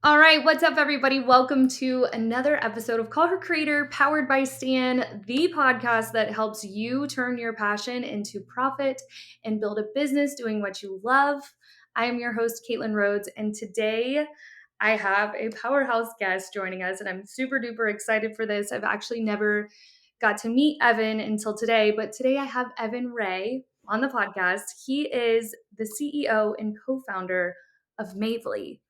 All right, what's up, everybody? Welcome to another episode of Call Her Creator, powered by Stan, the podcast that helps you turn your passion into profit and build a business doing what you love. I am your host, Caitlin Rhodes, and today I have a powerhouse guest joining us, and I'm super duper excited for this. I've actually never got to meet Evan until today, but today I have Evan Wray on the podcast. He is the CEO and co founder of Mavely.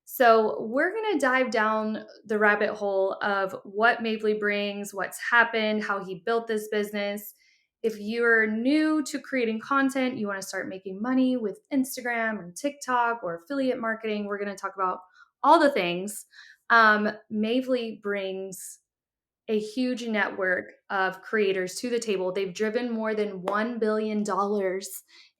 So, we're going to dive down the rabbit hole of what Mavely brings, what's happened, how he built this business. If you're new to creating content, you want to start making money with Instagram or TikTok or affiliate marketing, we're going to talk about all the things. Mavely brings a huge network of creators to the table. They've driven more than $1 billion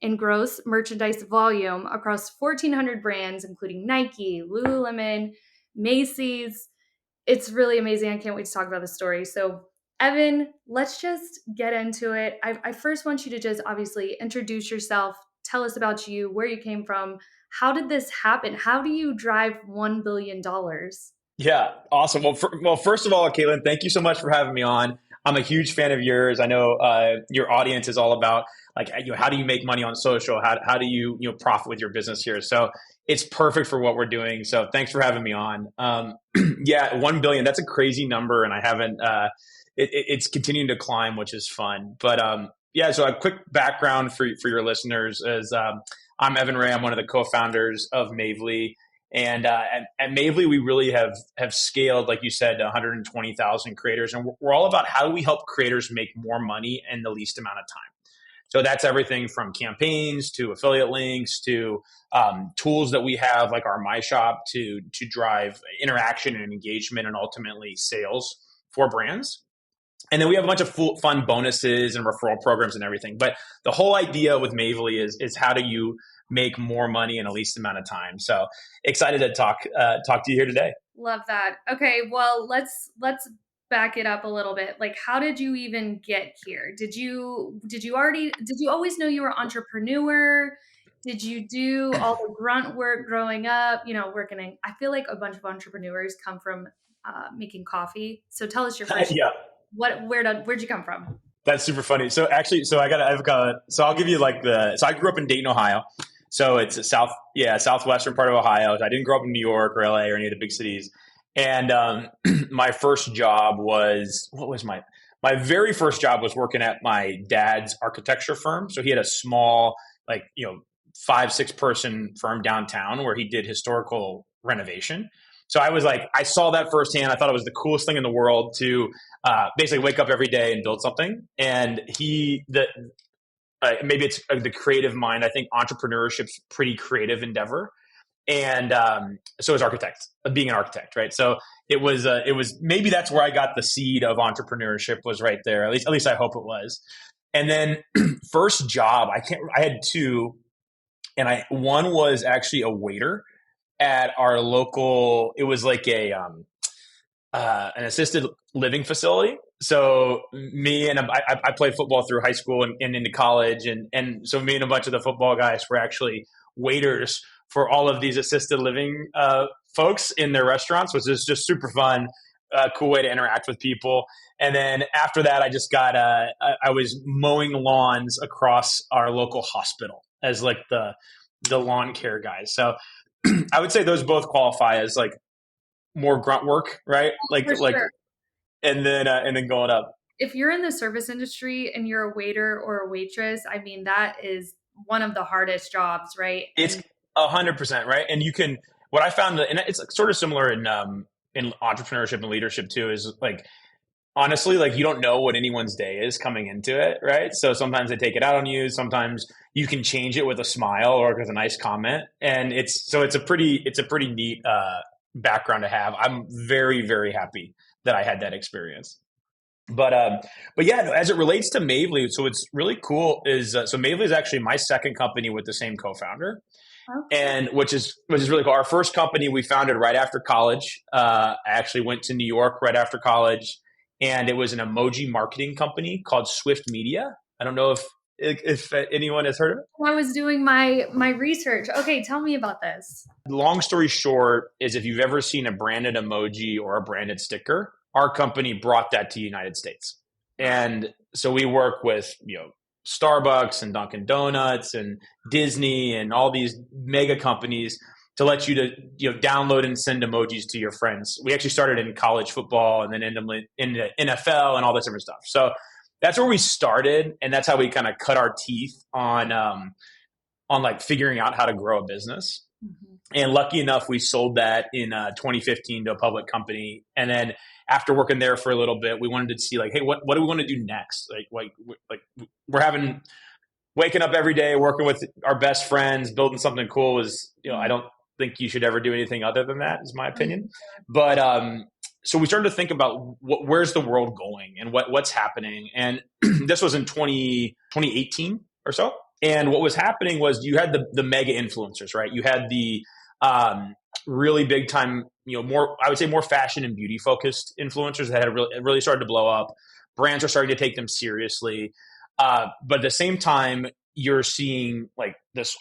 in gross merchandise volume across 1,400 brands, including Nike, Lululemon, Macy's. It's really amazing. I can't wait to talk about the story. So, Evan, let's just get into it. I first want you to just obviously introduce yourself, tell us about you, where you came from. How did this happen? How do you drive $1 billion? Yeah, awesome. Well, first of all, Caitlin, thank you so much for having me on. I'm a huge fan of yours. I know your audience is all about how do you make money on social? How do you profit with your business here? So it's perfect for what we're doing. So thanks for having me on. Yeah, 1 billion. That's a crazy number, and I haven't. It's continuing to climb, which is fun. But yeah, so a quick background for your listeners is I'm Evan Wray. I'm one of the co-founders of Mavely. And at Mavely, we really have scaled, like you said, to 120,000 creators. And we're all about how do we help creators make more money in the least amount of time. So that's everything from campaigns to affiliate links to tools that we have, like our My Shop, to drive interaction and engagement and ultimately sales for brands. And then we have a bunch of fun bonuses and referral programs and everything. But the whole idea with Mavely is how do you make more money in the least amount of time? So excited to talk to you here today. Love that. Okay, well, let's back it up a little bit. Like, how did you even get here? Did you always know you were an entrepreneur? Did you do all the grunt work growing up? Working in, I feel like a bunch of entrepreneurs come from making coffee. So tell us your first. Yeah, Where'd you come from? that's super funny. So actually, so I'll give you so I grew up in Dayton, Ohio. So it's a southwestern part of Ohio. I didn't grow up in New York or LA or any of the big cities. And my first job was my very first job was working at my dad's architecture firm. So he had a small, 5-6 person firm downtown where he did historical renovation. So I was like, I saw that firsthand. I thought it was the coolest thing in the world to basically wake up every day and build something. And maybe it's the creative mind. I think entrepreneurship's pretty creative endeavor, and so is being an architect, right? So it was maybe that's where I got the seed of entrepreneurship was right there. At least I hope it was. And then first job, I had two, and one was actually a waiter at our local. It was like an assisted living facility. So me and I played football through high school and into college, and so me and a bunch of the football guys were actually waiters for all of these assisted living folks in their restaurants, which is just super fun, cool way to interact with people. And then after that, I was mowing lawns across our local hospital as like the lawn care guys. So I would say those both qualify as like more grunt work, right? For sure. And then going up. If you're in the service industry and you're a waiter or a waitress, I mean, that is one of the hardest jobs, right? It's 100% right. And you can what I found, and it's sort of similar in entrepreneurship and leadership too, is like honestly, like you don't know what anyone's day is coming into it, right? So sometimes they take it out on you. Sometimes you can change it with a smile or with a nice comment, and it's a pretty neat background to have. I'm very very happy that I had that experience. But yeah, no, as it relates to Mavely, so it's really cool. So Mavely is actually my second company with the same co-founder, Okay. and which is really cool. Our first company we founded right after college. I actually went to New York right after college, and it was an emoji marketing company called Swift Media. I don't know if anyone has heard of it. I was doing my research. Okay, tell me about this. Long story short is if you've ever seen a branded emoji or a branded sticker, our company brought that to the United States. And so we work with, Starbucks and Dunkin' Donuts and Disney and all these mega companies to let you to download and send emojis to your friends. We actually started in college football and then into NFL and all this different stuff. So that's where we started, and that's how we kind of cut our teeth on like figuring out how to grow a business. Mm-hmm. And lucky enough, we sold that in 2015 to a public company. And then after working there for a little bit, we wanted to see like, hey, what do we want to do next? Like we're waking up every day, working with our best friends, building something cool is, I don't think you should ever do anything other than that, is my opinion. But so we started to think about where's the world going and what's happening. And this was in 2018 or so. And what was happening was you had the mega influencers, right? You had the really big time, I would say more fashion and beauty focused influencers that had really started to blow up. Brands are starting to take them seriously. But at the same time, you're seeing like this,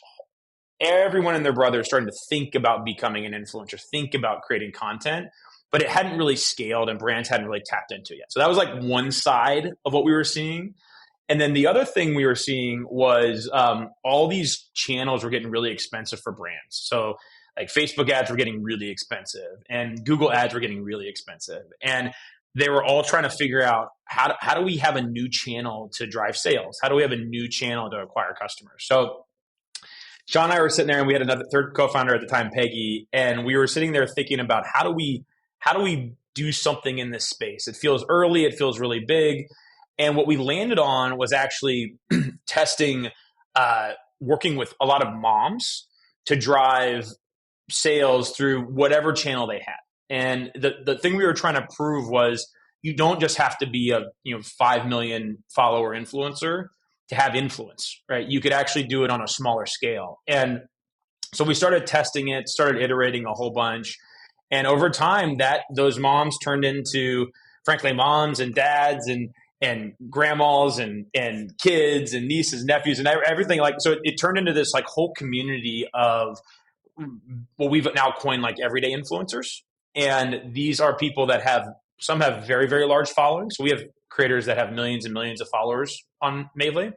everyone and their brother starting to think about becoming an influencer, think about creating content, but it hadn't really scaled and brands hadn't really tapped into it yet. So that was like one side of what we were seeing. And then the other thing we were seeing was all these channels were getting really expensive for brands. So like Facebook ads were getting really expensive and Google ads were getting really expensive. And they were all trying to figure out how do we have a new channel to drive sales? How do we have a new channel to acquire customers? So Sean and I were sitting there, and we had another third co-founder at the time, Peggy, and we were sitting there thinking about how do we do something in this space? It feels early, it feels really big. And what we landed on was actually testing, working with a lot of moms to drive sales through whatever channel they had. And the thing we were trying to prove was you don't just have to be a 5 million follower influencer to have influence, right? You could actually do it on a smaller scale. And so we started testing it, started iterating a whole bunch. And over time, those moms turned into, frankly, moms and dads and grandmas and kids and nieces and nephews and everything. Like, so it turned into this like whole community of what we've now coined like everyday influencers. And these are people that some have very, very large followings. So we have creators that have millions and millions of followers on Mavely,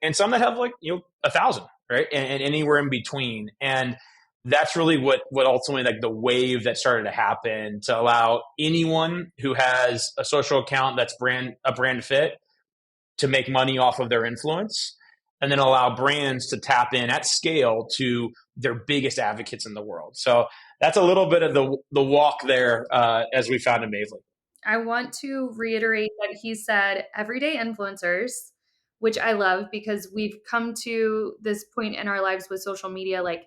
and some that have like 1,000, right, and anywhere in between. And that's really what ultimately like the wave that started to happen to allow anyone who has a social account that's a brand fit to make money off of their influence, and then allow brands to tap in at scale to their biggest advocates in the world. So that's a little bit of the walk there as we found in Mavely. I want to reiterate that he said everyday influencers, which I love because we've come to this point in our lives with social media. Like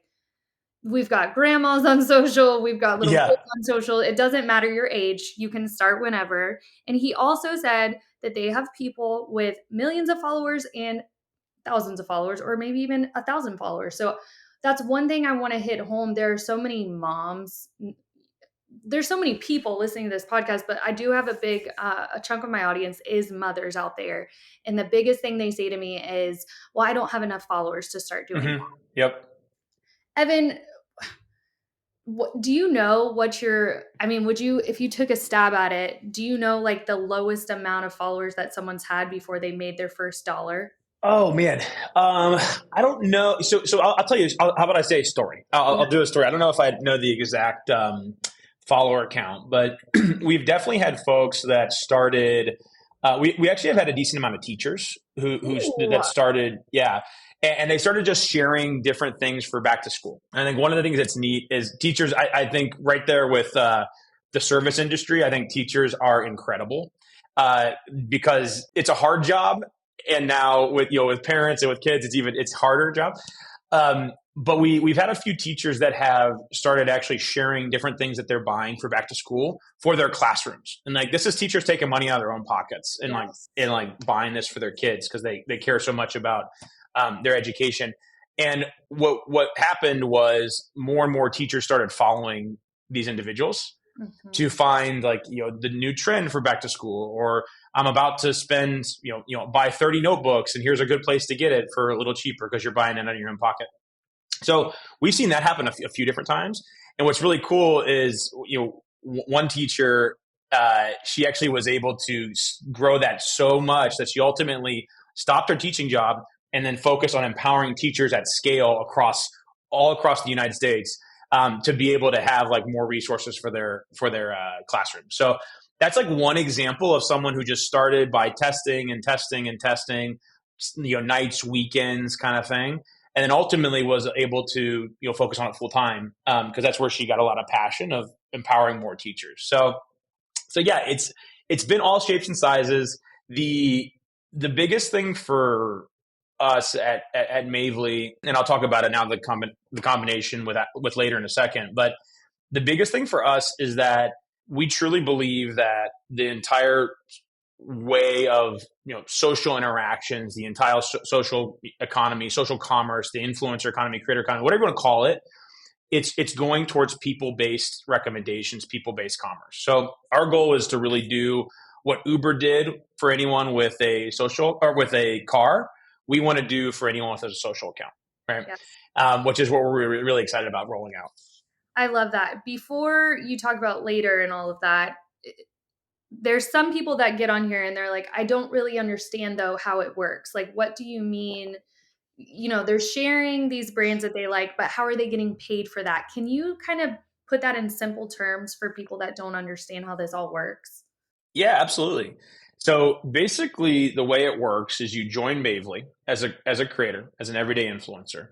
we've got grandmas on social, we've got little kids on social. It doesn't matter your age. You can start whenever. And he also said that they have people with millions of followers and thousands of followers, or maybe even 1,000 followers. So that's one thing I want to hit home. There are so many moms. There's so many people listening to this podcast, but I do have a chunk of my audience is mothers out there. And the biggest thing they say to me is, well, I don't have enough followers to start doing that. Yep. Evan, do you know would you, if you took a stab at it, do you know like the lowest amount of followers that someone's had before they made their first dollar? Oh man, I don't know. So I'll tell you. How about I say a story? I'll do a story. I don't know if I know the exact follower count, but we've definitely had folks that started. We actually have had a decent amount of teachers who that started. Yeah. And they started just sharing different things for back to school. And I think one of the things that's neat is teachers, I think right there with the service industry, I think teachers are incredible because it's a hard job. And now with parents and with kids, it's harder job. But we've had a few teachers that have started actually sharing different things that they're buying for back to school for their classrooms. And like this is teachers taking money out of their own pockets and like buying this for their kids because they care so much about their education. And what happened was more and more teachers started following these individuals. to Mhm. find like, the new trend for back to school, or I'm about to spend, buy 30 notebooks and here's a good place to get it for a little cheaper because you're buying it out of your own pocket. So we've seen that happen a few different times. And what's really cool is, one teacher, she actually was able to grow that so much that she ultimately stopped her teaching job and then focused on empowering teachers at scale all across the United States, to be able to have like more resources for their classroom. So that's like one example of someone who just started by testing and testing and testing, nights, weekends, kind of thing, and then ultimately was able to focus on it full time, because that's where she got a lot of passion of empowering more teachers. So yeah, it's been all shapes and sizes. The biggest thing for us at Mavely, and I'll talk about it now, the combination with later in a second, but the biggest thing for us is that we truly believe that the entire way of social interactions, the entire social economy, social commerce, the influencer economy, creator economy, whatever you want to call it, it's going towards people-based recommendations, people-based commerce. So our goal is to really do what Uber did for anyone with a social or with a car. We want to do for anyone with a social account, right? Yes. Which is what we're really excited about rolling out. I love that. Before you talk about later and all of that, there's some people that get on here and they're like, I don't really understand though how it works. Like, what do you mean? They're sharing these brands that they like, but how are they getting paid for that? Can you kind of put that in simple terms for people that don't understand how this all works? Yeah, absolutely. So basically, the way it works is you join Mavely as a creator, as an everyday influencer.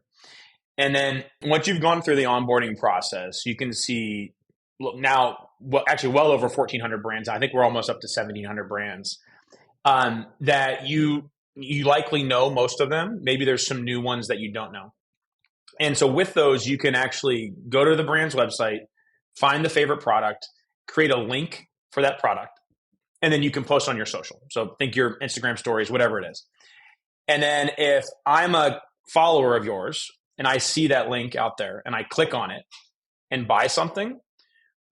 And then once you've gone through the onboarding process, you can see now, well, actually, well over 1,400 brands. I think we're almost up to 1,700 brands, that you likely know most of them. Maybe there's some new ones that you don't know. And so with those, you can actually go to the brand's website, find the favorite product, create a link for that product, and then you can post on your social. So think your Instagram stories, whatever it is. And then if I'm a follower of yours and I see that link out there and I click on it and buy something,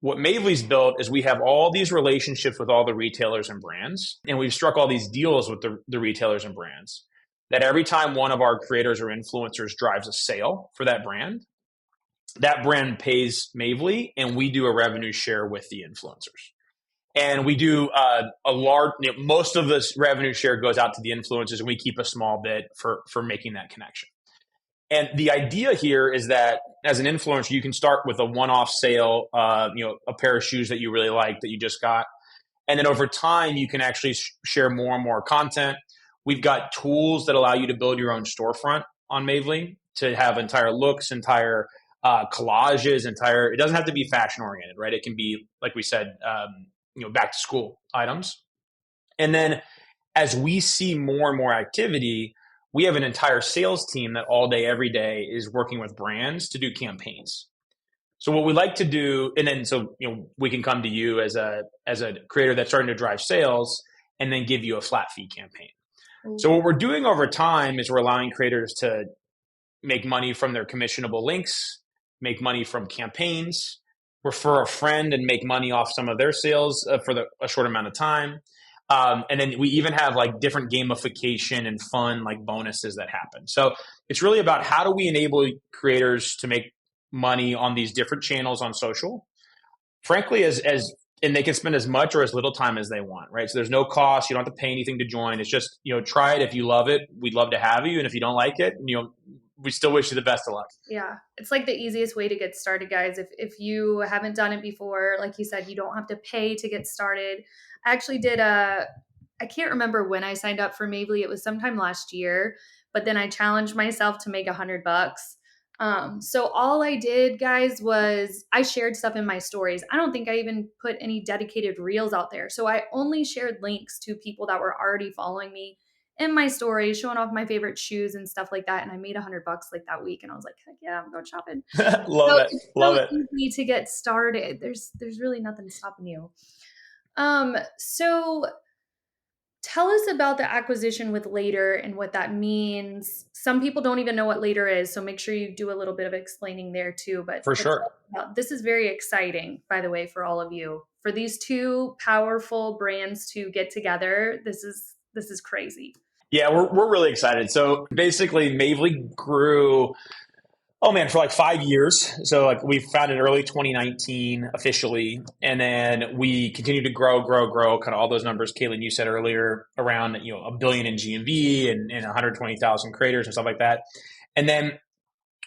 what Mavely's built is we have all these relationships with all the retailers and brands, and we've struck all these deals with the retailers and brands that every time one of our creators or influencers drives a sale for that brand pays Mavely, and we do a revenue share with the influencers. And we do a large, most of this revenue share goes out to the influencers, and we keep a small bit for making that connection. And the idea here is that as an influencer, you can start with a one-off sale, a pair of shoes that you really like that you just got. And then over time, you can actually share more and more content. We've got tools that allow you to build your own storefront on Mavely to have entire looks, entire collages, it doesn't have to be fashion oriented, right? It can be, like we said, back to school items. And then as we see more and more activity, we have an entire sales team that all day, every day is working with brands to do campaigns. So what we like to do, and then so we can come to you as a creator that's starting to drive sales, and then give you a flat fee campaign. So Ooh. what we're doing over time is we're allowing creators to make money from their commissionable links, make money from campaigns, refer a friend and make money off some of their sales for a short amount of time. And then we even have like different gamification and fun like bonuses that happen. So it's really about how do we enable creators to make money on these different channels on social, frankly, as and they can spend as much or as little time as they want, right? So there's no cost. You don't have to pay anything to join. It's just, try it. If you love it, we'd love to have you. And if you don't like it, we still wish you the best of luck. Yeah, it's like the easiest way to get started, guys. If you haven't done it before, like you said, you don't have to pay to get started. I actually did I can't remember when I signed up for Mavely. It was sometime last year, but then I challenged myself to make $100. So all I did, guys, was I shared stuff in my stories. I don't think I even put any dedicated reels out there. So I only shared links to people that were already following me in my stories, showing off my favorite shoes and stuff like that. And I made $100 like that week. And I was like, heck yeah, I'm going shopping. Love So it. it's Love so it. easy to get started. There's really nothing stopping you. So Tell us about the acquisition with Later and what that means. Some people don't even know what Later is, so make sure you do a little bit of explaining there too. For But sure. this is very exciting, by the way, for all of you. For these two powerful brands to get together, this is crazy. Yeah, we're really excited. So basically, Mavely grew, oh man, for like 5 years. So like we founded early 2019 officially, and then we continued to grow, kind of all those numbers, Caitlin, you said earlier, around a billion in GMV and 120,000 creators and stuff like that. And then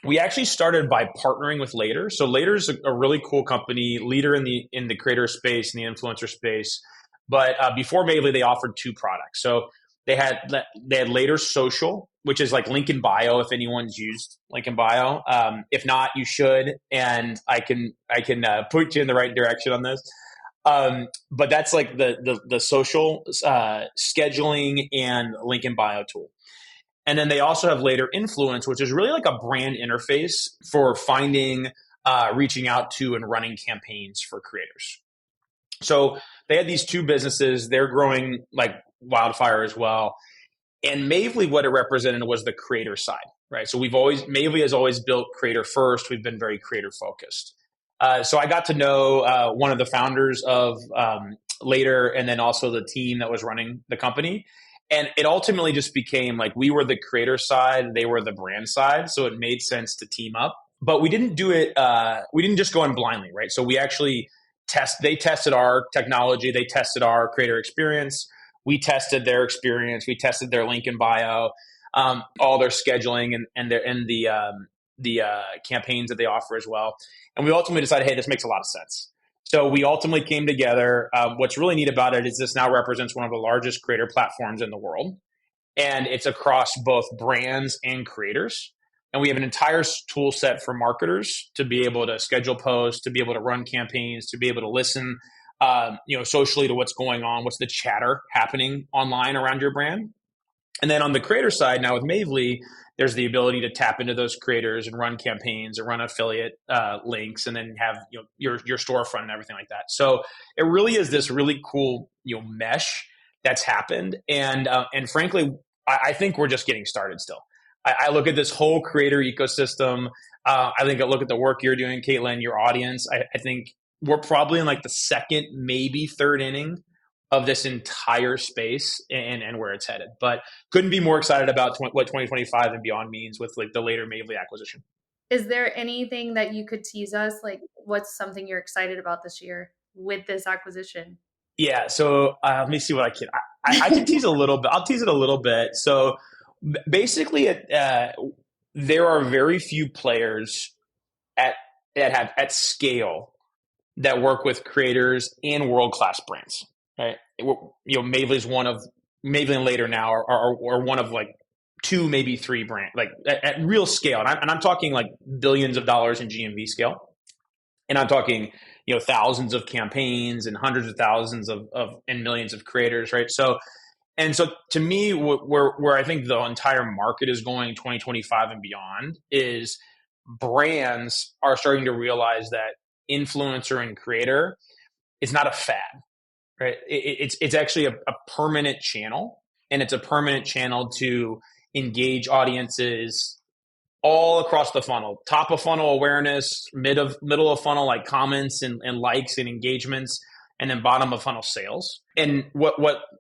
we actually started by partnering with Later. So Later is a really cool company, leader in the creator space and the influencer space. But before Mavely, they offered two products. So they had Later Social, which is like link in bio if anyone's used link in bio. If not, you should, and I can point you in the right direction on this. But that's like the social scheduling and link in bio tool. And then they also have Later Influence, which is really like a brand interface for finding, reaching out to, and running campaigns for creators. So they had these two businesses. They're growing like wildfire as well. And Mavely, what it represented was the creator side, right? So Mavely has always built creator first. We've been very creator focused. So I got to know one of the founders of Later, and then also the team that was running the company. And it ultimately just became like we were the creator side, they were the brand side. So it made sense to team up. But we didn't do it, we didn't just go in blindly, right? So we actually they tested our technology, they tested our creator experience, we tested their experience, we tested their link in bio, all their scheduling and the campaigns that they offer as well. And we ultimately decided, hey, this makes a lot of sense. So we ultimately came together. What's really neat about it is this now represents one of the largest creator platforms in the world, and it's across both brands and creators. And we have an entire tool set for marketers to be able to schedule posts, to be able to run campaigns, to be able to listen, socially to what's going on, what's the chatter happening online around your brand. And then on the creator side, now with Mavely, there's the ability to tap into those creators and run campaigns and run affiliate links, and then have your storefront and everything like that. So it really is this really cool mesh that's happened, and frankly, I think we're just getting started still. I look at this whole creator ecosystem. I look at the work you're doing, Caitlin, your audience. I think we're probably in like the second, maybe third inning of this entire space and where it's headed. But couldn't be more excited about what 2025 and beyond means with like the Later Mavely acquisition. Is there anything that you could tease us? Like, what's something you're excited about this year with this acquisition? Yeah. So let me see what I can. I can tease a little bit. I'll tease it a little bit. So basically, there are very few players at that have at scale that work with creators and world class brands. Right. Mavely's one of Mavely and Later now are one of like two, maybe three brand like at real scale, and I'm talking like billions of dollars in GMV scale, and I'm talking thousands of campaigns and hundreds of thousands of and millions of creators, right? So to me, where I think the entire market is going 2025 and beyond is brands are starting to realize that influencer and creator is not a fad, right? It's actually a permanent channel, and it's a permanent channel to engage audiences all across the funnel. Top of funnel awareness, middle of funnel like comments and likes and engagements, and then bottom of funnel sales. And what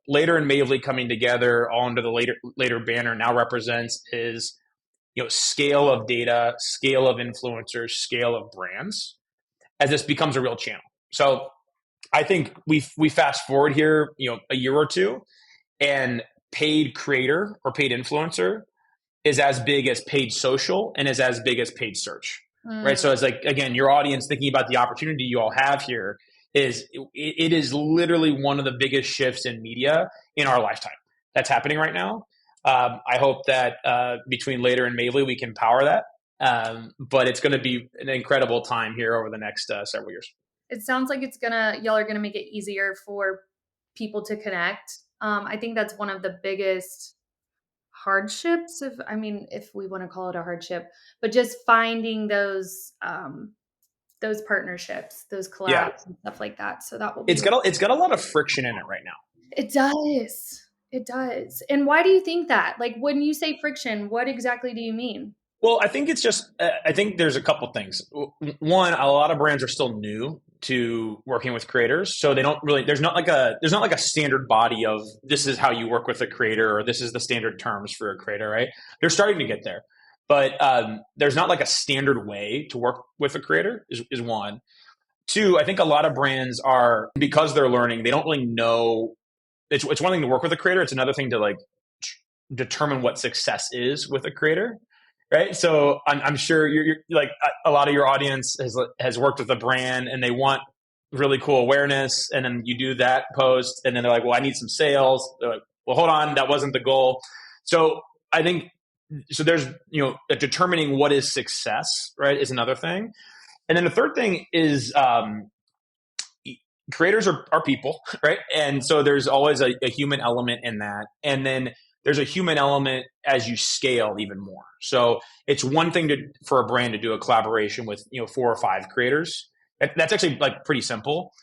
Later and Mavely coming together all under the later banner now represents is scale of data, scale of influencers, scale of brands as this becomes a real channel. So I think we fast forward here, a year or two, and paid creator or paid influencer is as big as paid social and is as big as paid search, right? Mm. So it's like, again, your audience thinking about the opportunity you all have here it is literally one of the biggest shifts in media in our lifetime that's happening right now. I hope that between Later and Mavely, we can power that. But it's going to be an incredible time here over the next several years. It sounds like y'all are gonna make it easier for people to connect. I think that's one of the biggest hardships, if we want to call it a hardship, but just finding those partnerships, those Yeah, collabs and stuff like that. So that will be it's got a lot of friction in it right now. it does. It does. And why do you think that? Like when you say friction, what exactly do you mean? Well, I think it's just, I think there's a couple things. One, a lot of brands are still new to working with creators. So they don't really, there's not like a standard body of this is how you work with a creator or this is the standard terms for a creator, right? They're starting to get there. But there's not like a standard way to work with a creator is one. Two, I think a lot of brands are, because they're learning, they don't really know. It's one thing to work with a creator. It's another thing to like determine what success is with a creator, right? So I'm sure you're like a lot of your audience has worked with a brand and they want really cool awareness, and then you do that post, and then they're like, "Well, I need some sales." They're like, "Well, hold on, that wasn't the goal." So I think so. There's determining what is success, right, is another thing, and then the third thing is creators are people, right? And so there's always a human element in that. And then there's a human element as you scale even more. So it's one thing for a brand to do a collaboration with 4 or 5 creators. That's actually like pretty simple.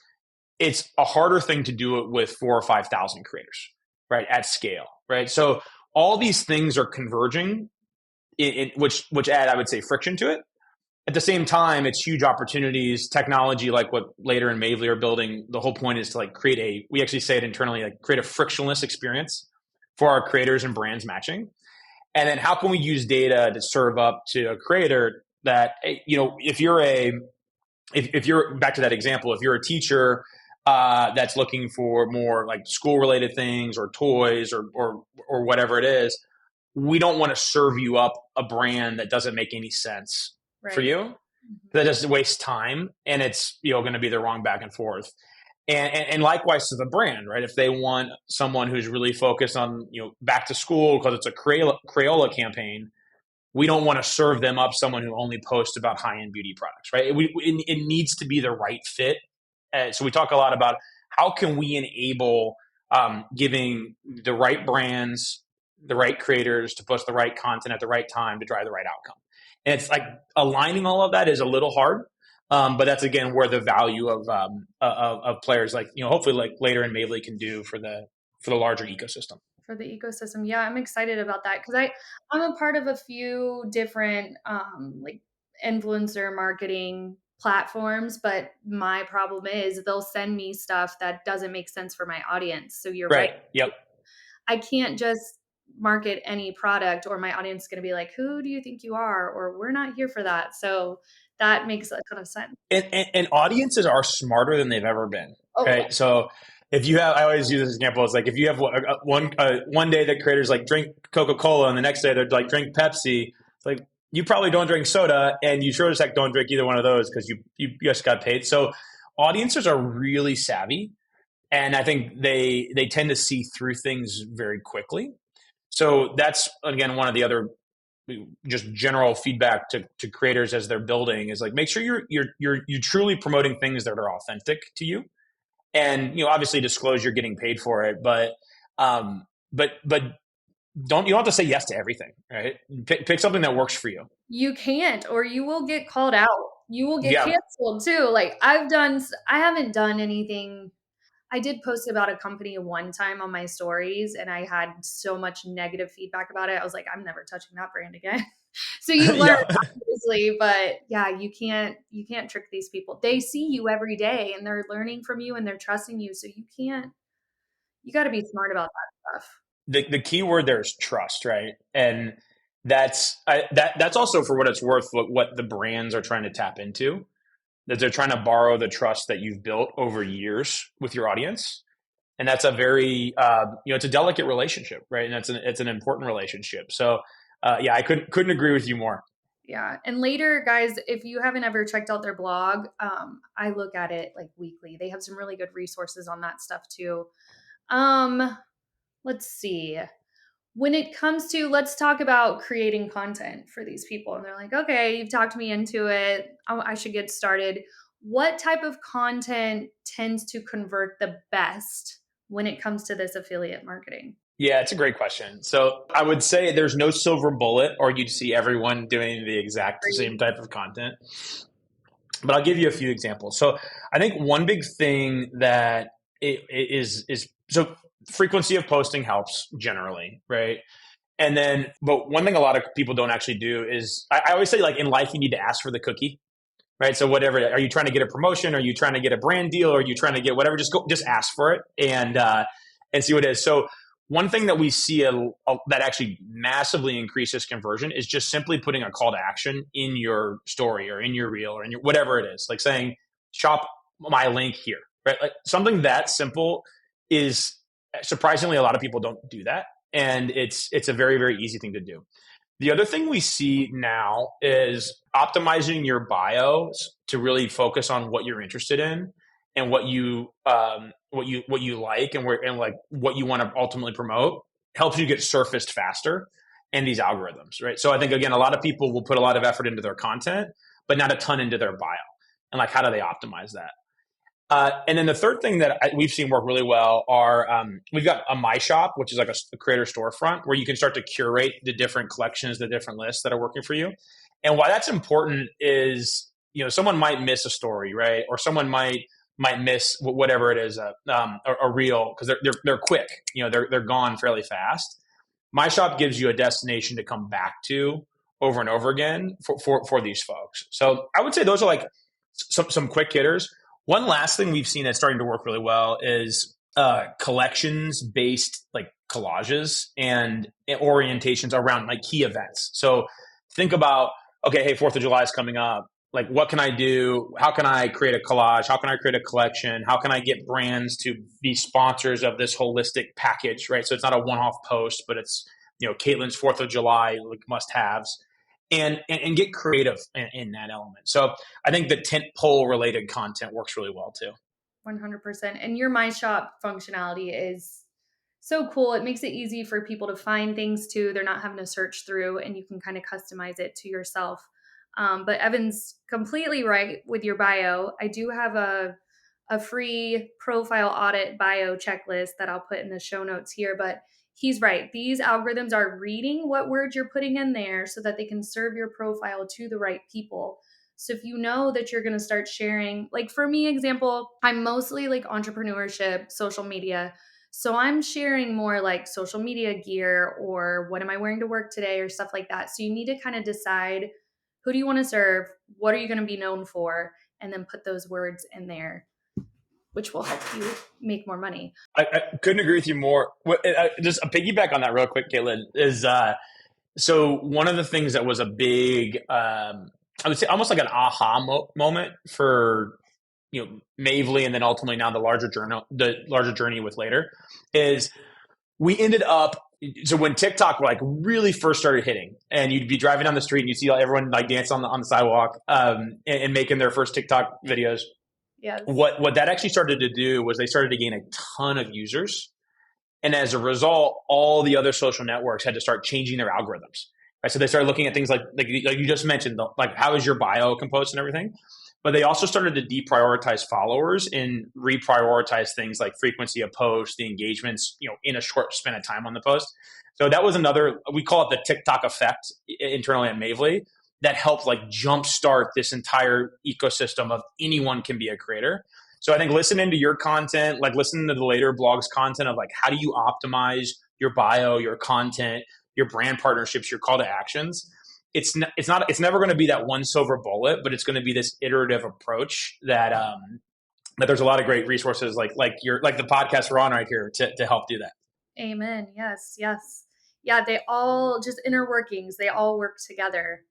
It's a harder thing to do it with 4 or 5 thousand creators, right? At scale, right? So all these things are converging, which add, I would say, friction to it. At the same time, it's huge opportunities. Technology, like what Later and Mavely are building, the whole point is to like we actually say it internally, like create a frictionless experience for our creators and brands matching. And then how can we use data to serve up to a creator that, if you're back to that example, if you're a teacher that's looking for more like school related things or toys or whatever it is, we don't want to serve you up a brand that doesn't make any sense for Right. you. Mm-hmm. That just wastes time, and it's going to be the wrong back and forth. And likewise to the brand, right? If they want someone who's really focused on back to school because it's a Crayola campaign, we don't want to serve them up someone who only posts about high end beauty products, right? It needs to be the right fit. So we talk a lot about how can we enable giving the right brands, the right creators to post the right content at the right time to drive the right outcome. And it's like aligning all of that is a little hard, but that's again where the value of players like hopefully like Later and Mavely can do for the larger ecosystem. For the ecosystem. Yeah, I'm excited about that because I'm a part of a few different like influencer marketing platforms, but my problem is they'll send me stuff that doesn't make sense for my audience. So you're right. Right. Yep. I can't just market any product or my audience is going to be like, who do you think you are? Or we're not here for that. So that makes a ton of sense. And audiences are smarter than they've ever been. Oh, yeah. Right. So if you have, I always use this example. It's like if you have one day that creators like drink Coca-Cola and the next day they're like drink Pepsi. It's like you probably don't drink soda, and you sure as heck don't drink either one of those because you just got paid. So audiences are really savvy, and I think they tend to see through things very quickly. So that's again one of the other just general feedback to creators as they're building is like make sure you're truly promoting things that are authentic to you, and obviously disclose you're getting paid for it, um but you don't have to say yes to everything, right? Pick something that works for you. You can't, or you will get called out. You will get Yeah. canceled too. Like I haven't done anything. I did post about a company one time on my stories and I had so much negative feedback about it. I was like, I'm never touching that brand again. So you learn Yeah. obviously, but yeah, you can't trick these people. They see you every day and they're learning from you and they're trusting you. So you got to be smart about that stuff. The key word there is trust, right? And that's also, for what it's worth, what the brands are trying to tap into, that they're trying to borrow the trust that you've built over years with your audience. And that's a very it's a delicate relationship, right? And it's an important relationship. So yeah, I couldn't agree with you more. Yeah. And Later, guys, if you haven't ever checked out their blog, I look at it like weekly. They have some really good resources on that stuff too. Um, let's see. When it comes to, let's talk about creating content for these people. And they're like, okay, you've talked me into it. I should get started. What type of content tends to convert the best when it comes to this affiliate marketing? Yeah, it's a great question. So I would say there's no silver bullet, or you'd see everyone doing the exact same type of content. But I'll give you a few examples. So I think one big thing that is so frequency of posting helps generally, right? And then, but one thing a lot of people don't actually do is I always say, like, in life, you need to ask for the cookie, right? So whatever, are you trying to get a promotion? Are you trying to get a brand deal? Or are you trying to get whatever? Just ask for it and see what it is. So one thing that we see that actually massively increases conversion is just simply putting a call to action in your story or in your reel or in your whatever it is, like saying, shop my link here, right? Like something that simple is surprisingly, a lot of people don't do that. And it's a very, very easy thing to do. The other thing we see now is optimizing your bios to really focus on what you're interested in and what you like and like what you want to ultimately promote helps you get surfaced faster in these algorithms, right? So I think again, a lot of people will put a lot of effort into their content, but not a ton into their bio. And like, how do they optimize that? And then the third thing that we've seen work really well are we've got a My Shop, which is like a creator storefront where you can start to curate the different collections, the different lists that are working for you. And why that's important is, someone might miss a story, right? Or someone might miss whatever it is, a reel, because they're quick, they're gone fairly fast. My Shop gives you a destination to come back to over and over again for these folks. So I would say those are like some quick hitters. One last thing we've seen that's starting to work really well is collections based like collages and orientations around like key events. So think about, okay, hey, 4th of July is coming up. Like, what can I do? How can I create a collage? How can I create a collection? How can I get brands to be sponsors of this holistic package, right? So it's not a one-off post, but it's, Caitlin's 4th of July like must-haves. And get creative in that element. So I think the tent pole related content works really well too. 100%. And your My Shop functionality is so cool. It makes it easy for people to find things too. They're not having to search through, and you can kind of customize it to yourself. But Evan's completely right with your bio. I do have a free profile audit bio checklist that I'll put in the show notes here, but he's right. These algorithms are reading what words you're putting in there so that they can serve your profile to the right people. So if you know that you're going to start sharing, like for me, example, I'm mostly like entrepreneurship, social media. So I'm sharing more like social media gear or what am I wearing to work today or stuff like that. So you need to kind of decide, who do you want to serve? What are you going to be known for? And then put those words in there, which will help you make more money. I couldn't agree with you more. Just a piggyback on that real quick, Caitlin, is so one of the things that was a big, I would say almost like an aha moment for, Mavely and then ultimately now the larger journey with Later is we ended up, so when TikTok like really first started hitting and you'd be driving down the street and you see everyone like dance on the sidewalk and making their first TikTok videos. Yes. What that actually started to do was they started to gain a ton of users. And as a result, all the other social networks had to start changing their algorithms. Right? So they started looking at things like you just mentioned, like how is your bio composed and everything. But they also started to deprioritize followers and reprioritize things like frequency of posts, the engagements, in a short span of time on the post. So that was another, we call it the TikTok effect internally at Mavely, that helped like jumpstart this entire ecosystem of anyone can be a creator. So I think listening to your content, like listening to the Later blogs content of like, how do you optimize your bio, your content, your brand partnerships, your call to actions? It's never going to be that one silver bullet, but it's going to be this iterative approach that there's a lot of great resources like the podcast we're on right here to help do that. Amen. Yes. Yes. Yeah. They all just inner workings. They all work together.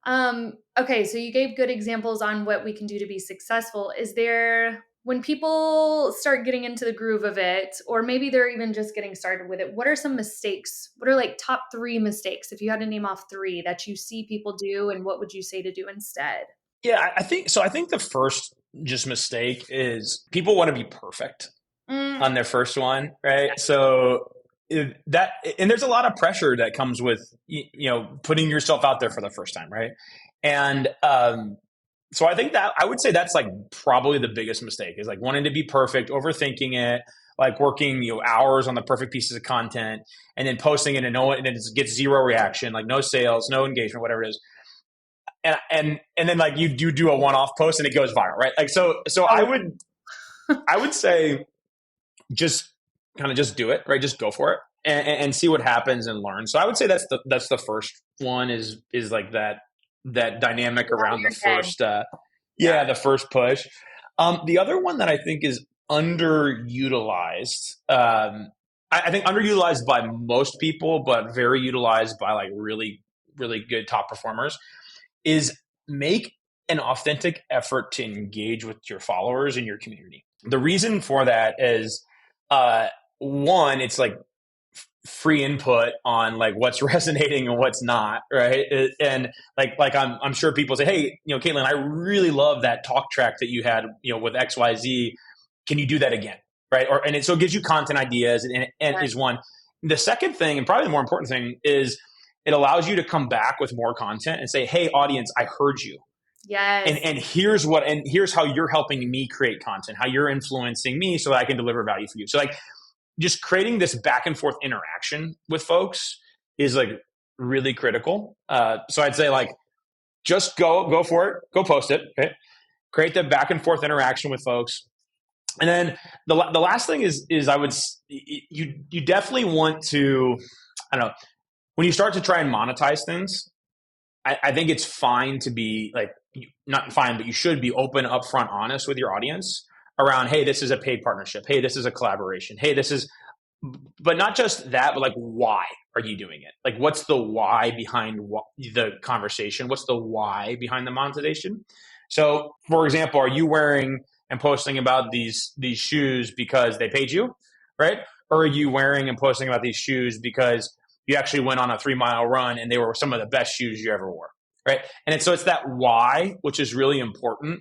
Okay. So you gave good examples on what we can do to be successful. Is there, when people start getting into the groove of it, or maybe they're even just getting started with it, what are some mistakes? What are like top 3 mistakes, if you had to name off 3 that you see people do, and what would you say to do instead? Yeah, I think so. I think the first just mistake is people want to be perfect on their first one, right? So and there's a lot of pressure that comes with putting yourself out there for the first time, right? And so I think that I would say that's like probably the biggest mistake is like wanting to be perfect, overthinking it, like working hours on the perfect pieces of content, and then posting it and it gets zero reaction, like no sales, no engagement, whatever it is. And then like you do a one-off post and it goes viral, right? Like so I would say just kind of just do it, right? Just go for it and see what happens and learn. So I would say that's the first one is like that dynamic Out of around the your head. first, Yeah. the first push. The other one that I think is underutilized, I think underutilized by most people, but very utilized by like really, really good top performers, is make an authentic effort to engage with your followers and your community. The reason for that is, uh, one, it's like free input on like what's resonating and what's not, right? And like I'm sure people say, hey, Caitlin, I really love that talk track that you had, with XYZ. Can you do that again, right? So it gives you content ideas, and Right. is one. The second thing, and probably the more important thing, is it allows you to come back with more content and say, hey, audience, I heard you. And, Yes. and here's how you're helping me create content, how you're influencing me so that I can deliver value for you. So like just creating this back and forth interaction with folks is like really critical. So I'd say like just go for it, go post it, okay? Create the back and forth interaction with folks. And then the last thing is I would you definitely want to, I don't know, when you start to try and monetize things, I think it's fine to be like, not fine, but you should be open, upfront, honest with your audience around, hey, this is a paid partnership. Hey, this is a collaboration. Hey, this is, but not just that, but like, why are you doing it? Like, what's the why behind the conversation? What's the why behind the monetization? So, for example, are you wearing and posting about these shoes because they paid you, right? Or are you wearing and posting about these shoes because you actually went on a 3 mile run and they were some of the best shoes you ever wore, right? So it's that why, which is really important,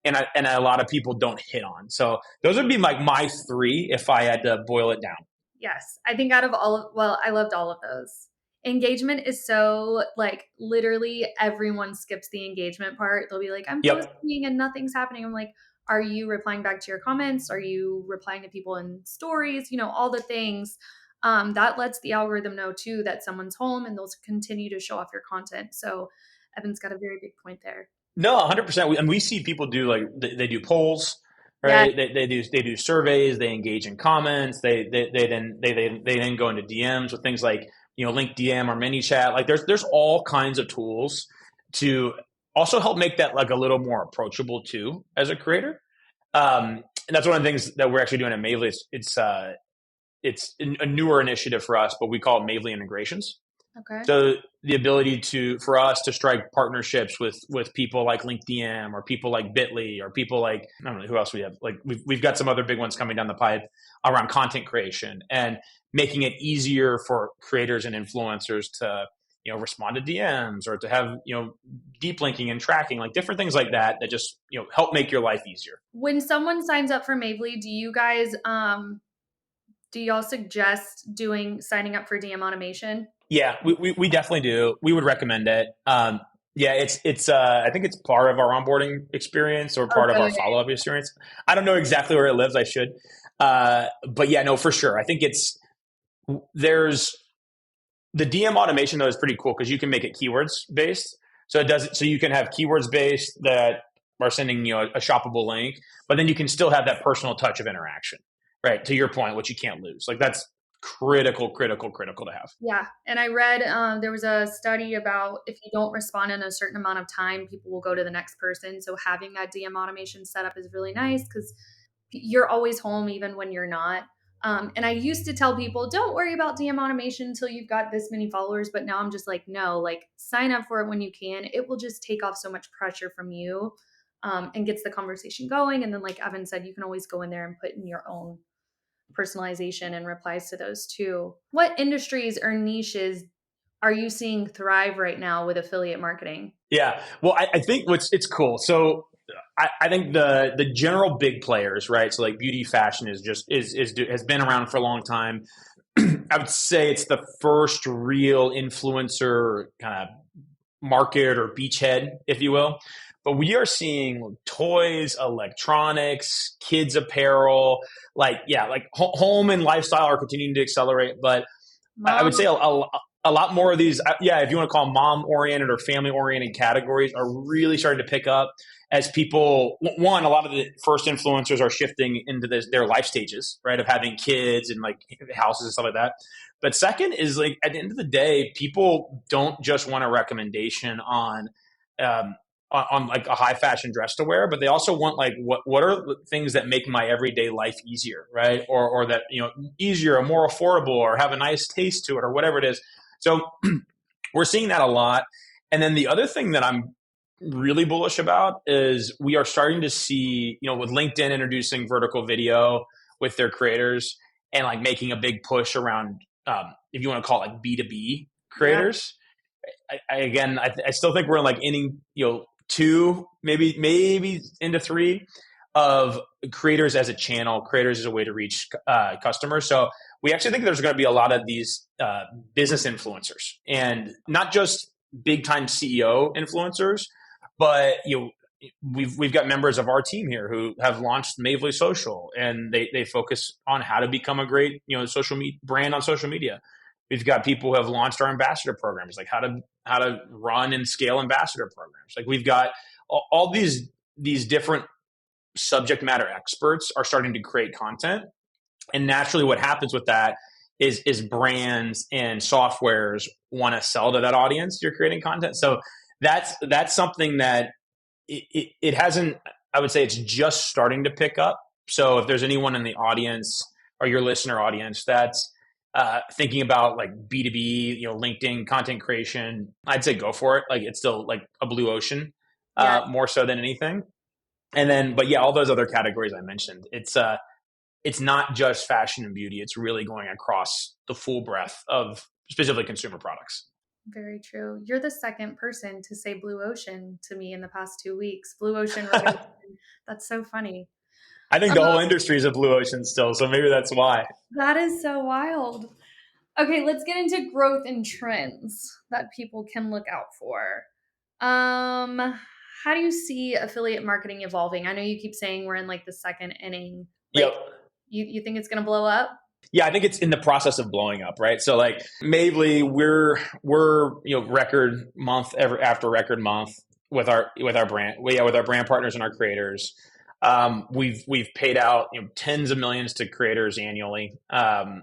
and a lot of people don't hit on. So those would be like my three if I had to boil it down. Yes. I think out of all of, well, I loved all of those. Engagement is so like literally everyone skips the engagement part. They'll be like, I'm Yep. posting and nothing's happening. I'm like, are you replying back to your comments? Are you replying to people in stories? All the things. That lets the algorithm know too that someone's home and they'll continue to show off your content. So Evan's got a very big point there. No, 100%. And we see people do like they do polls, Yeah. right? They do surveys. They engage in comments. They then go into DMs with things like link DM or mini chat. Like there's all kinds of tools to also help make that like a little more approachable too as a creator. And that's one of the things that we're actually doing at Mavely. It's a newer initiative for us, but we call it Mavely integrations. Okay. So the ability for us to strike partnerships with people like LinkedIn or people like Bitly or people like, I don't know who else we have. Like we've got some other big ones coming down the pipe around content creation and making it easier for creators and influencers to respond to DMs or to have deep linking and tracking, like different things like that just help make your life easier. When someone signs up for Mavely, do y'all suggest signing up for DM automation? Yeah, we definitely do. We would recommend it. Yeah, it's I think it's part of our onboarding experience or part of our Okay. follow up experience. I don't know exactly where it lives. I should, but yeah, no, for sure. I think there's the DM automation though is pretty cool because you can make it keywords based. So it does. So you can have keywords based that are sending a shoppable link, but then you can still have that personal touch of interaction, right? To your point, which you can't lose. Like that's critical to have. Yeah. And I read there was a study about if you don't respond in a certain amount of time, people will go to the next person. So having that DM automation set up is really nice because you're always home even when you're not. And I used to tell people, don't worry about DM automation until you've got this many followers. But now I'm just like, no, like sign up for it when you can. It will just take off so much pressure from you and gets the conversation going. And then, like Evan said, you can always go in there and put in your own personalization and replies to those too. What industries or niches are you seeing thrive right now with affiliate marketing? Yeah. Well, I think it's cool. So I think the general big players, right? So like beauty, fashion has been around for a long time. I would say it's the first real influencer kind of market or beachhead, if you will. But we are seeing toys, electronics, kids apparel, like home and lifestyle are continuing to accelerate. But I would say Mom, a lot more of these, yeah, if you want to call them mom oriented or family oriented categories, are really starting to pick up as people. One, a lot of the first influencers are shifting into their life stages, right, of having kids and like houses and stuff like that. But second is like at the end of the day, people don't just want a recommendation um, on like a high fashion dress to wear, but they also want like what are the things that make my everyday life easier, right? Or that easier or more affordable or have a nice taste to it or whatever it is. So we're seeing that a lot. And then the other thing that I'm really bullish about is we are starting to see, with LinkedIn introducing vertical video with their creators and like making a big push around, if you want to call it like B2B Yeah. creators. I still think we're in like inning, two, maybe into three of creators as a channel, creators as a way to reach customers. So we actually think there's going to be a lot of these business influencers, and not just big time CEO influencers, but we've got members of our team here who have launched Mavely Social, and they focus on how to become a great social media brand on social media. We've got people who have launched our ambassador programs, like how to run and scale ambassador programs. Like we've got all these different subject matter experts are starting to create content, and naturally, what happens with that is brands and softwares want to sell to that audience you're creating content. So that's something that it hasn't. I would say it's just starting to pick up. So if there's anyone in the audience or your listener audience that's thinking about like B2B, LinkedIn content creation, I'd say go for it. Like it's still like a blue ocean, Yeah. more so than anything. And then, but yeah, all those other categories I mentioned, it's not just fashion and beauty. It's really going across the full breadth of specifically consumer products. Very true. You're the second person to say blue ocean to me in the past 2 weeks. Blue ocean revolution. That's so funny. I think Um, the whole industry is a blue ocean still, so maybe that's why. that is so wild. Okay, let's get into growth and trends that people can look out for. How do you see affiliate marketing evolving? I know you keep saying we're in like the second inning. Yep. Like, you think it's gonna blow up? Yeah, I think it's in the process of blowing up, right? So like Mavely, we're record month after record month with our brand, with our brand partners and our creators. We've paid out tens of millions to creators annually. And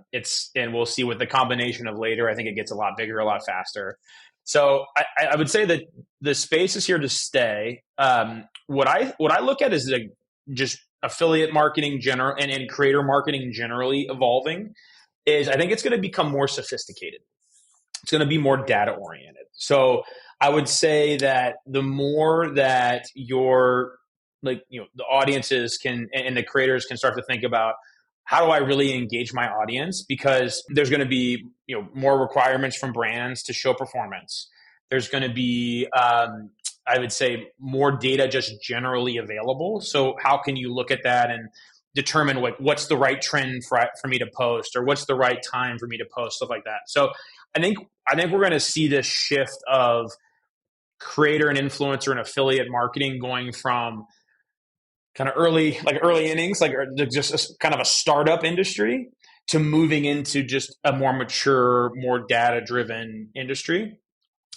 we'll see with the combination of later. I think it gets a lot bigger, a lot faster. So I would say that the space is here to stay. What I look at is like just affiliate marketing general and creator marketing generally evolving. Is I think it's going to become more sophisticated. It's going to be more data oriented. So I would say that the more that your the audiences can and the creators can start to think about how do I really engage my audience, because there's going to be more requirements from brands to show performance. There's going to be I would say more data just generally available. So how can you look at that and determine what's the right trend for me to post, or what's the right time for me to post, stuff like that. So I think we're going to see this shift of creator and influencer and affiliate marketing going from kind of early innings, like just kind of a startup industry, to moving into just a more mature, more data driven industry.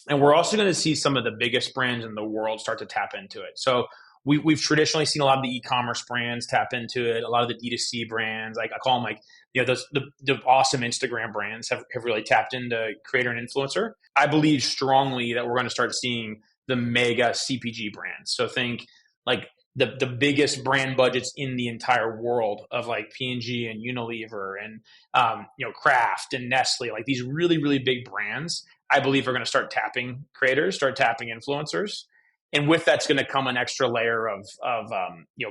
And we're also going to see some of the biggest brands in the world start to tap into it. So we've traditionally seen a lot of the e-commerce brands tap into it. A lot of the D2C brands, like I call them like, the awesome Instagram brands have really tapped into creator and influencer. I believe strongly that we're going to start seeing the mega CPG brands. So think like the biggest brand budgets in the entire world of like P&G and Unilever and Kraft and Nestle, like these really, really big brands, I believe are going to start tapping creators, start tapping influencers. And with that's going to come an extra layer of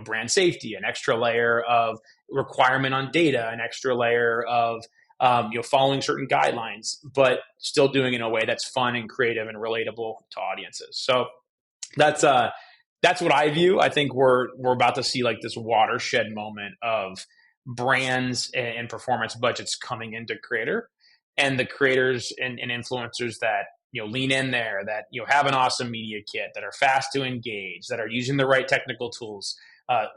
brand safety, an extra layer of requirement on data, an extra layer of following certain guidelines, but still doing it in a way that's fun and creative and relatable to audiences. So that's what I view. I think we're about to see like this watershed moment of brands and performance budgets coming into creator, and the creators and influencers that lean in there, that have an awesome media kit, that are fast to engage, that are using the right technical tools.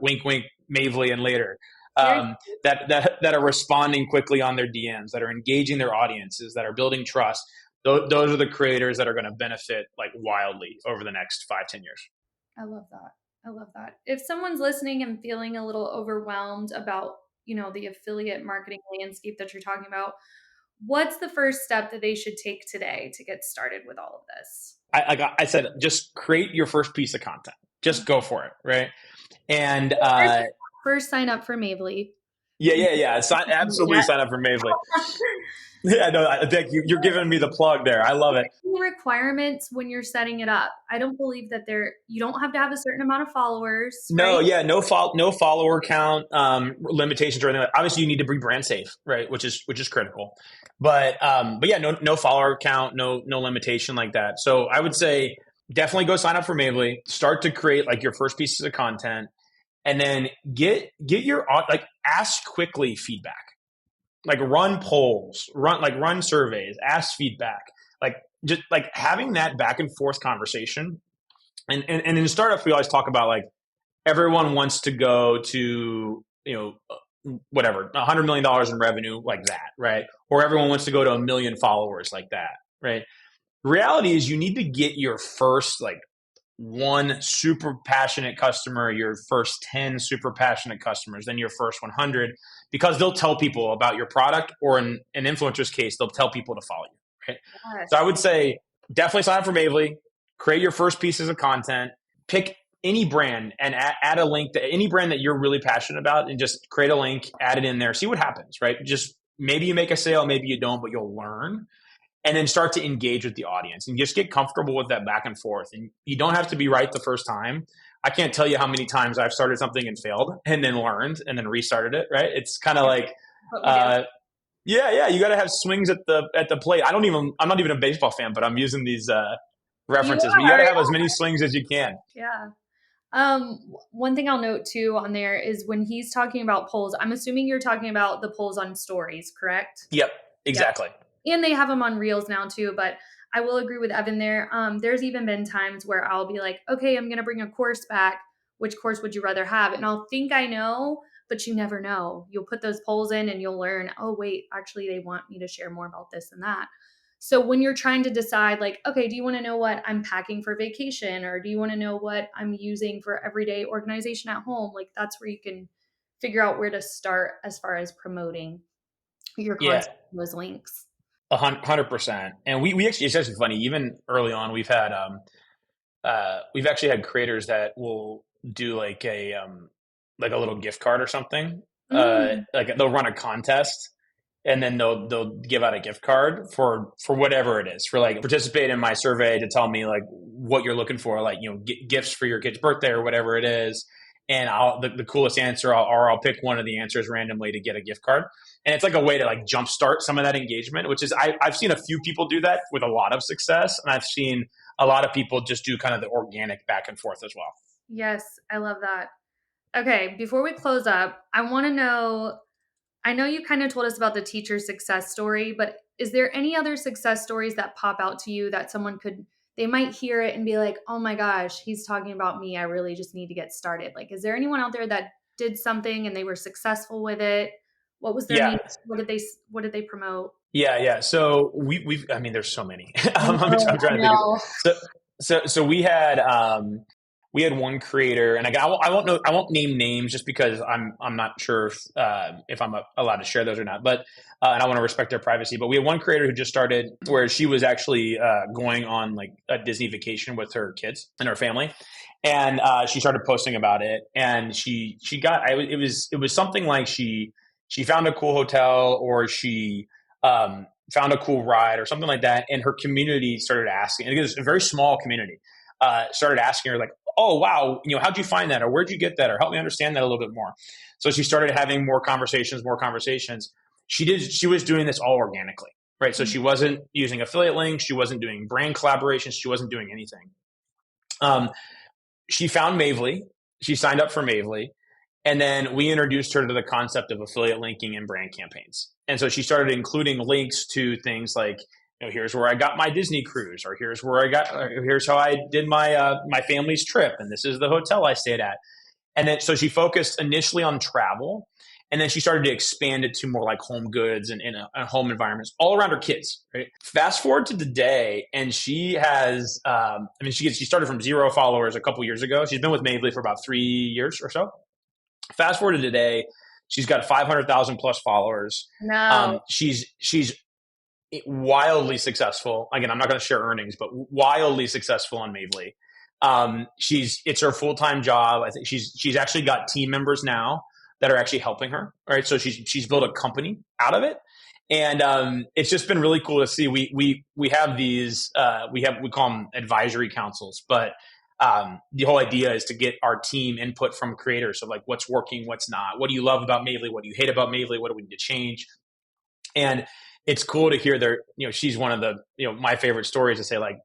Wink, wink, Mavely, and later. That are responding quickly on their DMs, that are engaging their audiences, that are building trust. those are the creators that are going to benefit like wildly over the next 5-10 years. I love that. I love that. If someone's listening and feeling a little overwhelmed about, the affiliate marketing landscape that you're talking about, what's the first step that they should take today to get started with all of this? Like I said, just create your first piece of content. Just go for it, right? And first sign up for Mavely. yeah. Absolutely sign up for Mavely. Yeah, no, thank you. You're giving me the plug there. I love it. Requirements when you're setting it up. I don't believe that you don't have to have a certain amount of followers. No, right? yeah, no follower count limitations or anything. Obviously, you need to be brand safe, right? Which is critical. But yeah, no follower count, no limitation like that. So I would say definitely go sign up for Mavely. Start to create like your first pieces of content, and then get your ask quickly feedback. Like run polls, run surveys, ask feedback, like just like having that back and forth conversation. And in startups, we always talk about like everyone wants to go to, whatever, $100 million in revenue like that, right? Or everyone wants to go to 1 million followers like that, right? The reality is you need to get your first like one super passionate customer, your first 10 super passionate customers, then your first 100, because they'll tell people about your product, or in an influencer's case, they'll tell people to follow you. Right? Yes. So I would say definitely sign up for Mavely, create your first pieces of content, pick any brand and add a link to any brand that you're really passionate about, and just create a link, add it in there, see what happens, right? Just maybe you make a sale, maybe you don't, but you'll learn. And then start to engage with the audience and just get comfortable with that back and forth. And you don't have to be right the first time. I can't tell you how many times I've started something and failed and then learned and then restarted it, right? It's kind of like, yeah, you got to have swings at the plate. I'm not even a baseball fan, but I'm using these references. But you got to have as many swings as you can. Yeah. One thing I'll note too on there is when he's talking about polls, I'm assuming you're talking about the polls on stories, correct? Yep, exactly. Yep. And they have them on Reels now too, but I will agree with Evan there. There's even been times where I'll be like, okay, I'm going to bring a course back. Which course would you rather have? And I'll think I know, but you never know. You'll put those polls in and you'll learn, oh, wait, actually, they want me to share more about this and that. So when you're trying to decide like, okay, do you want to know what I'm packing for vacation? Or do you want to know what I'm using for everyday organization at home? Like that's where you can figure out where to start as far as promoting your content, those links. 100%. And we actually, it's actually funny, even early on, we've actually had creators that will do like a little gift card or something. Like they'll run a contest and then they'll give out a gift card for whatever it is, for like participate in my survey to tell me like what you're looking for, like, gifts for your kid's birthday or whatever it is. And the coolest answer, I'll pick one of the answers randomly to get a gift card. And it's like a way to like jumpstart some of that engagement, which is, I've seen a few people do that with a lot of success. And I've seen a lot of people just do kind of the organic back and forth as well. Yes, I love that. Okay, before we close up, I want to know, I know you kind of told us about the teacher success story, but is there any other success stories that pop out to you that they might hear it and be like, oh my gosh, he's talking about me. I really just need to get started. Like, is there anyone out there that did something and they were successful with it? What was their name? What did they promote? Yeah. So we've, I mean, there's so many. I'm trying to think of it. So we had one creator, and I won't name names just because I'm not sure if I'm allowed to share those or not, but and I want to respect their privacy. But we had one creator who just started where she was actually going on like a Disney vacation with her kids and her family, and she started posting about it, and she got it was something like she found a cool hotel, or she found a cool ride or something like that, and her community started asking, and it was a very small community, started asking her like, oh, wow, how'd you find that? Or where'd you get that? Or help me understand that a little bit more. So she started having more conversations. She was doing this all organically, right? So she wasn't using affiliate links. She wasn't doing brand collaborations. She wasn't doing anything. She found Mavely. She signed up for Mavely. And then we introduced her to the concept of affiliate linking and brand campaigns. And so she started including links to things like, here's where I got my Disney cruise, or here's how I did my family's trip, and this is the hotel I stayed at. And then so she focused initially on travel, And then she started to expand it to more like home goods and home environments all around her kids. Right. Fast forward to today, and she has, she started from 0 followers a couple years ago. She's been with Mavely for about 3 years or so. Fast forward to today, she's got 500,000 plus followers. No. She's wildly successful. Again, I'm not going to share earnings, but wildly successful on Mavely. It's her full-time job. I think she's actually got team members now that are actually helping her. Right. So she's built a company out of it. And it's just been really cool to see. We have these, we call them advisory councils, but the whole idea is to get our team input from creators. So like what's working, what's not, what do you love about Mavely? What do you hate about Mavely? What do we need to change? And it's cool to hear she's one of the, my favorite stories to say like,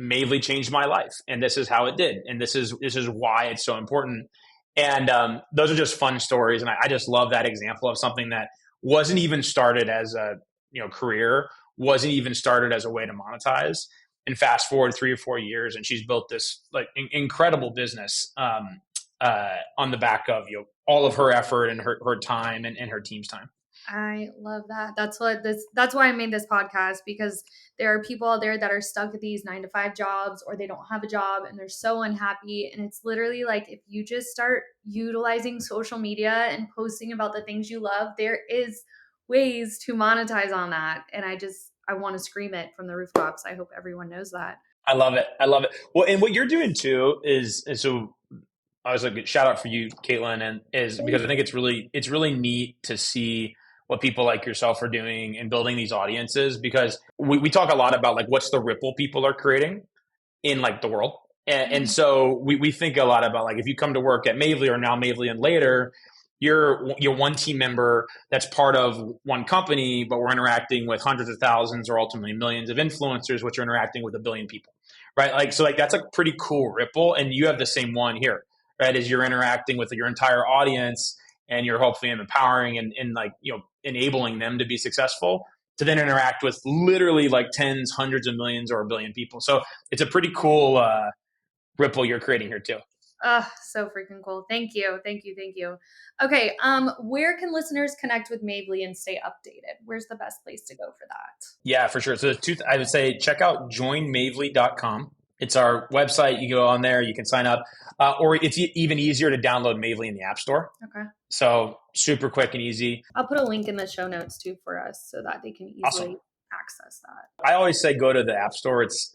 Mavely changed my life and this is how it did. And this is why it's so important. And those are just fun stories. And I just love that example of something that wasn't even started as a career, wasn't even started as a way to monetize. And fast forward 3 or 4 years, and she's built this like incredible business on the back of all of her effort and her time and her team's time. I love that. That's why I made this podcast, because there are people out there that are stuck at these 9-to-5 jobs, or they don't have a job and they're so unhappy. And it's literally like, if you just start utilizing social media and posting about the things you love, there is ways to monetize on that. And I want to scream it from the rooftops. I hope everyone knows that. I love it. Well, and what you're doing too is so I was like, shout out for you, Caitlin, and is because I think it's really neat to see what people like yourself are doing and building these audiences, because we talk a lot about like what's the ripple people are creating in like the world. And so we think a lot about like, if you come to work at Mavely or now Mavely and later, you're one team member that's part of one company, but we're interacting with hundreds of thousands or ultimately millions of influencers, which are interacting with 1 billion people, right? Like, so like that's a pretty cool ripple. And you have the same one here, right? As you're interacting with your entire audience and you're hopefully empowering and like, enabling them to be successful, to then interact with literally like tens, hundreds of millions or 1 billion people. So it's a pretty cool ripple you're creating here too. So freaking cool. Thank you. Okay. Where can listeners connect with Mavely and stay updated? Where's the best place to go for that? Yeah, for sure. So I would say check out joinmavely.com. It's our website. You go on there, you can sign up, or it's even easier to download Mavely in the App Store. Okay. So super quick and easy. I'll put a link in the show notes too for us so that they can easily access that. I always say go to the App Store. It's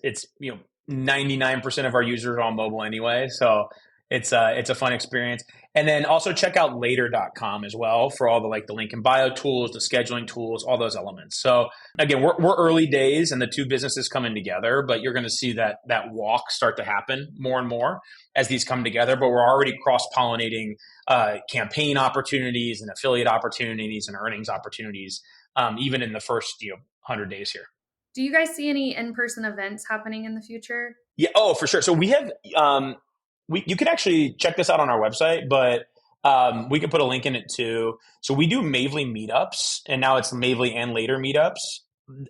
99% of our users are on mobile anyway, so it's a fun experience. And then also check out later.com as well for all the link in bio tools, the scheduling tools, all those elements. So again, we're early days and the two businesses coming together, but you're going to see that walk start to happen more and more as these come together. But we're already cross-pollinating campaign opportunities and affiliate opportunities and earnings opportunities, even in the first 100 days here. Do you guys see any in-person events happening in the future? Yeah. Oh, for sure. So we have, you can actually check this out on our website, but we can put a link in it too. So we do Mavely meetups, and now it's Mavely and later meetups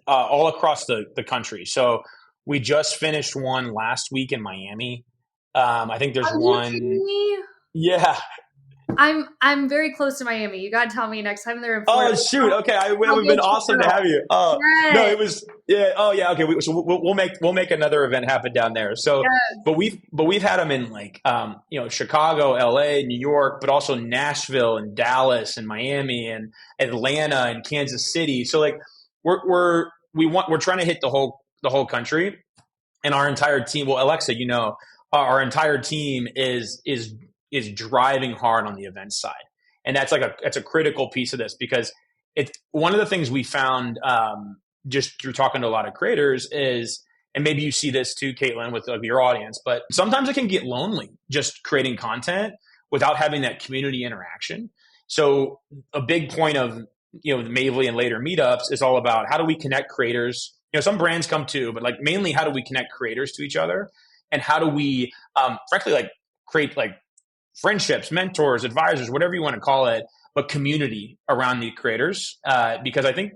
all across the country. So we just finished one last week in Miami. I think there's one. Kidding me? Yeah. I'm very close to Miami. You got to tell me next time they're in Florida. Oh shoot! Okay, it would have been awesome to have you. Oh yes. No, it was yeah. Oh yeah. Okay, so we'll make another event happen down there. So, yes. but we've had them in Chicago, L.A., New York, but also Nashville and Dallas and Miami and Atlanta and Kansas City. So like we're trying to hit the whole country, and our entire team. Well, Alexa, our entire team is driving hard on the event side. And that's a critical piece of this, because it's one of the things we found just through talking to a lot of creators is, and maybe you see this too, Caitlin, with your audience, but sometimes it can get lonely just creating content without having that community interaction. So a big point of the Mavely and later meetups is all about how do we connect creators. Some brands come too, but mainly how do we connect creators to each other, and how do we frankly create friendships, mentors, advisors, whatever you want to call it, but community around the creators. Because I think,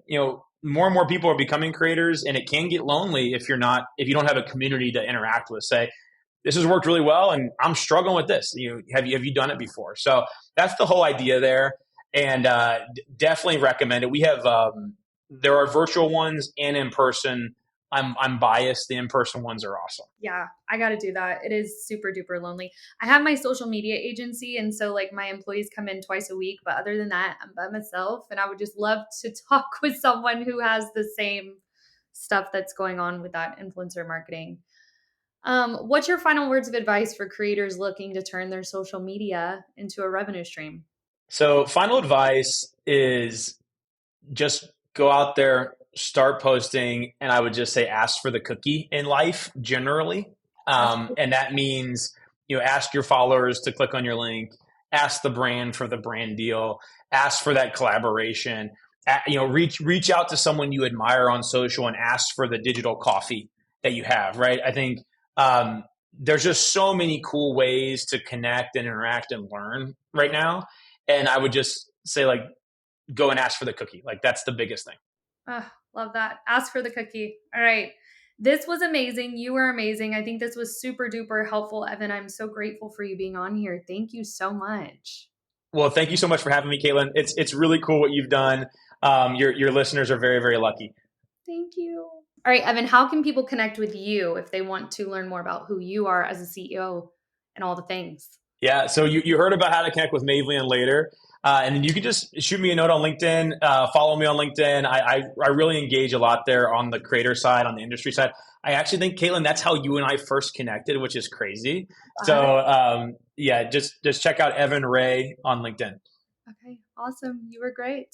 more and more people are becoming creators, and it can get lonely if you don't have a community to interact with. Say, this has worked really well and I'm struggling with this. Have you done it before? So that's the whole idea there. and definitely recommend it. We have there are virtual ones and in person. I'm biased. The in person ones are awesome. Yeah, I got to do that. It is super duper lonely. I have my social media agency, and so like my employees come in twice a week, but other than that, I'm by myself, and I would just love to talk with someone who has the same stuff that's going on with that influencer marketing. What's your final words of advice for creators looking to turn their social media into a revenue stream? So, final advice is just go out there, start posting, and I would just say ask for the cookie in life generally. And that means, ask your followers to click on your link, ask the brand for the brand deal, ask for that collaboration. Reach out to someone you admire on social and ask for the digital coffee that you have. Right? I think there's just so many cool ways to connect and interact and learn right now. And I would just say, like, go and ask for the cookie. Like, that's the biggest thing. Love that. Ask for the cookie. All right. This was amazing. You were amazing. I think this was super duper helpful, Evan. I'm so grateful for you being on here. Thank you so much. Well, thank you so much for having me, Caitlin. It's really cool what you've done. Your listeners are very, very lucky. Thank you. All right, Evan, how can people connect with you if they want to learn more about who you are as a CEO and all the things? Yeah, so you heard about how to connect with Mavely and later. And then you can just shoot me a note on LinkedIn, follow me on LinkedIn. I really engage a lot there on the creator side, on the industry side. I actually think, Caitlin, that's how you and I first connected, which is crazy. So yeah, just check out Evan Wray on LinkedIn. Okay, awesome. You were great.